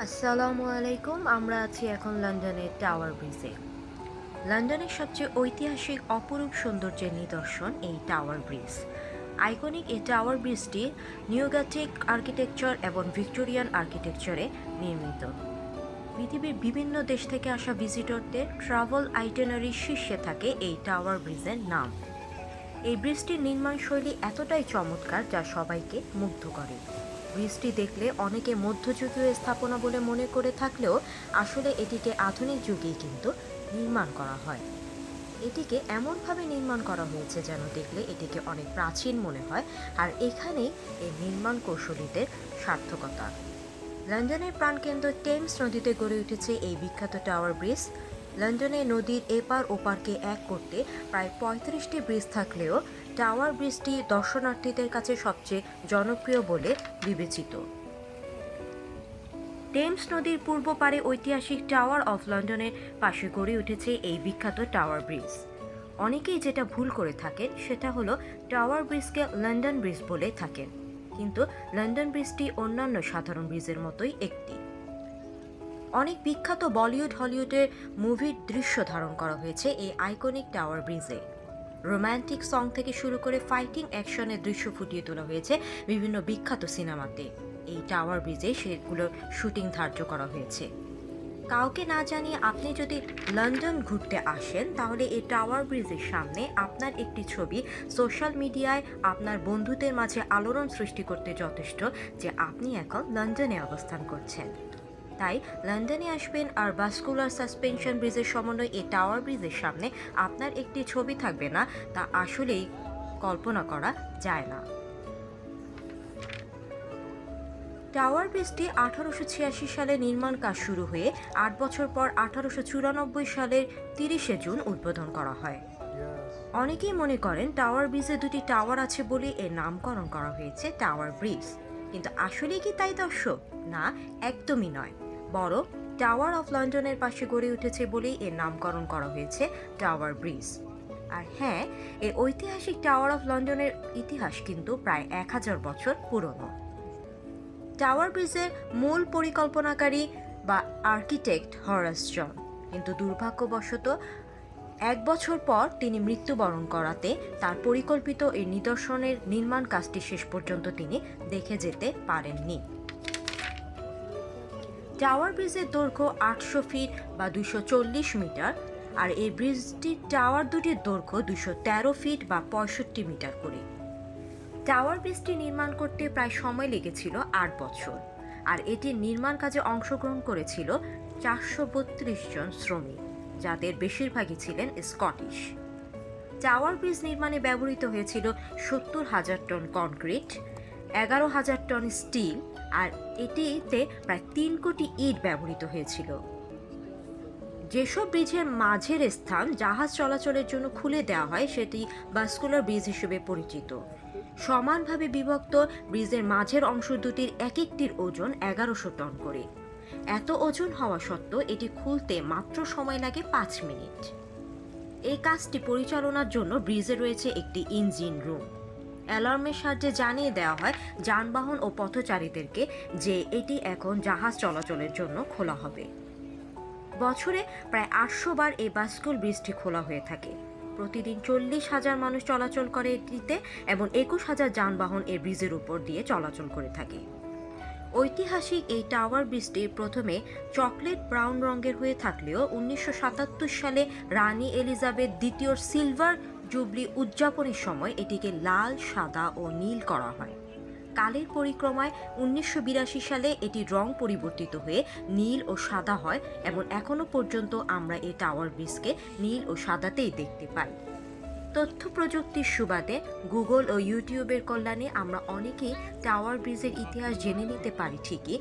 আসসালামু আলাইকুম। আমরা আছি এখন লন্ডনের টাওয়ার ব্রিজে। লন্ডনের সবচেয়ে ঐতিহাসিক অপরূপ সৌন্দর্যের নিদর্শন এই টাওয়ার ব্রিজ। আইকনিক এই টাওয়ার ব্রিজটি নিওগথিক আর্কিটেকচার এবং ভিক্টোরিয়ান আর্কিটেকচারে নির্মিত। পৃথিবীর বিভিন্ন দেশ থেকে আসা ভিজিটরদের ট্রাভেল আইটেনারির শীর্ষে থাকে এই টাওয়ার ব্রিজের নাম। এই ব্রিজটির নির্মাণশৈলী এতটাই চমৎকার যা সবাইকে মুগ্ধ করে। ব্রিজটি দেখলে অনেকে মধ্যযুগীয় স্থাপনা বলে মনে করে থাকলেও আসলে এটিকে আধুনিক যুগেই কিন্তু নির্মাণ করা হয়। এটিকে এমনভাবে নির্মাণ করা হয়েছে যেন দেখলে এটিকে অনেক প্রাচীন মনে হয়, আর এখানেই এই নির্মাণ কৌশলীদের সার্থকতা। লন্ডনের প্রাণকেন্দ্র টেমস নদীতে গড়ে উঠেছে এই বিখ্যাত টাওয়ার ব্রিজ। লন্ডনে নদীর এপার ওপারকে এক করতে প্রায় ৩৫টি ব্রিজ থাকলেও টাওয়ার ব্রিজটি দর্শনার্থীদের কাছে সবচেয়ে জনপ্রিয় বলে বিবেচিত। টেমস নদীর পূর্ব পারে ঐতিহাসিক টাওয়ার অফ লন্ডনের পাশে গড়ে উঠেছে এই বিখ্যাত টাওয়ার ব্রিজ। অনেকেই যেটা ভুল করে থাকেন সেটা হলো টাওয়ার ব্রিজকে লন্ডন ব্রিজ বলে থাকেন, কিন্তু লন্ডন ব্রিজটি অন্যান্য সাধারণ ব্রিজের মতোই একটি। অনেক বিখ্যাত বলিউড হলিউডের মুভির দৃশ্য ধারণ করা হয়েছে এই আইকনিক টাওয়ার ব্রিজে। রোম্যান্টিক সং থেকে শুরু করে ফাইটিং অ্যাকশনের দৃশ্য ফুটিয়ে তোলা হয়েছে বিভিন্ন বিখ্যাত সিনেমাতে। এই টাওয়ার ব্রিজে সেগুলোর শুটিং ধার্য করা হয়েছে। কাউকে না জানিয়ে আপনি যদি লন্ডন ঘুরতে আসেন তাহলে এই টাওয়ার ব্রিজের সামনে আপনার একটি ছবি সোশ্যাল মিডিয়ায় আপনার বন্ধুদের মাঝে আলোড়ন সৃষ্টি করতে যথেষ্ট যে আপনি এখন লন্ডনে অবস্থান করছেন। তাই লন্ডনে আসবেন আর ভাস্কুলার সাসপেনশন ব্রিজের সমন্বয় এই টাওয়ার ব্রিজের সামনে আপনার একটি ছবি থাকবে না, তা আসলেই কল্পনা করা যায় না। টাওয়ার ব্রিজটি 1886 সালে নির্মাণ কাজ শুরু হয়ে ৮ বছর পর 1894 সালের 30শে জুন উদ্বোধন করা হয়। অনেকেই মনে করেন টাওয়ার ব্রিজে দুটি টাওয়ার আছে বলে এর নামকরণ করা হয়েছে টাওয়ার ব্রিজ, কিন্তু আসলে কি তাই দর্শক? না, একদমই নয়। বরং টাওয়ার অফ লন্ডনের পাশে গড়ে উঠেছে বলেই এর নামকরণ করা হয়েছে টাওয়ার ব্রিজ। আর হ্যাঁ, এই ঐতিহাসিক টাওয়ার অফ লন্ডনের ইতিহাস কিন্তু প্রায় 1000 বছর পুরনো। টাওয়ার ব্রিজের মূল পরিকল্পনাকারী বা আর্কিটেক্ট হরাস জন, কিন্তু দুর্ভাগ্যবশত 1 বছর পর তিনি মৃত্যুবরণ করাতে তার পরিকল্পিত এই নিদর্শনের নির্মাণ কাজটি শেষ পর্যন্ত তিনি দেখে যেতে পারেননি। টাওয়ার ব্রিজের দৈর্ঘ্য 800 ফিট বা 240 মিটার, আর এই ব্রিজটির টাওয়ার দুটির দৈর্ঘ্য 213 ফিট বা 65 মিটার করে। টাওয়ার ব্রিজটি নির্মাণ করতে প্রায় সময় লেগেছিল 8 বছর, আর এটির নির্মাণ কাজে অংশগ্রহণ করেছিল 432 জন শ্রমিক, যাদের বেশিরভাগই ছিলেন স্কটিশ। টাওয়ার ব্রিজ নির্মাণে ব্যবহৃত হয়েছিল 70,000 টন কনক্রিট, 11,000 টন স্টিল, আর এটিতে প্রায় 3 কোটি ইট ব্যবহৃত হয়েছিল। যেসব ব্রিজের মাঝের স্থান জাহাজ চলাচলের জন্য খুলে দেওয়া হয় সেটি ভাস্কুলার ব্রিজ হিসেবে পরিচিত। সমানভাবে বিভক্ত ব্রিজের মাঝের অংশ দুটির এক একটির ওজন 1100 টন করে। এত ওজন হওয়া সত্ত্বেও এটি খুলতে মাত্র সময় লাগে 5 মিনিট। এই কাজটি পরিচালনার জন্য ব্রিজে রয়েছে একটি ইঞ্জিন রুম। অ্যালার্মের সাহায্যে জানিয়ে দেওয়া হয় যানবাহন ও পথচারীদেরকে যে এটি এখন জাহাজ চলাচলের জন্য খোলা হবে। বছরে প্রায় 800 বার এই ভাস্কুল ব্রিজটি খোলা হয়ে থাকে। প্রতিদিন 40,000 মানুষ চলাচল করে এটিতে এবং 21,000 যানবাহন এই ব্রিজের উপর দিয়ে চলাচল করে থাকে। ঐতিহাসিক এই টাওয়ার ব্রিজটি প্রথমে চকলেট ব্রাউন রঙের হয়ে থাকলেও 1977 সালে রানী এলিজাবেথ দ্বিতীয়র সিলভার জুবলি উদযাপনের সময় এটিকে লাল, সাদা ও নীল করা হয়। কালের পরিক্রমায় 1982 সালে এটির রং পরিবর্তিত হয়ে নীল ও সাদা হয় এবং এখনো পর্যন্ত আমরা এই টাওয়ার ব্রিজকে নীল ও সাদাতেই দেখতে পাই। তথ্য প্রযুক্তির সুবাদে গুগল ও ইউটিউবের কল্যাণে আমরা অনেকেই টাওয়ার ব্রিজের ইতিহাস জেনে নিতে পারি ঠিকই,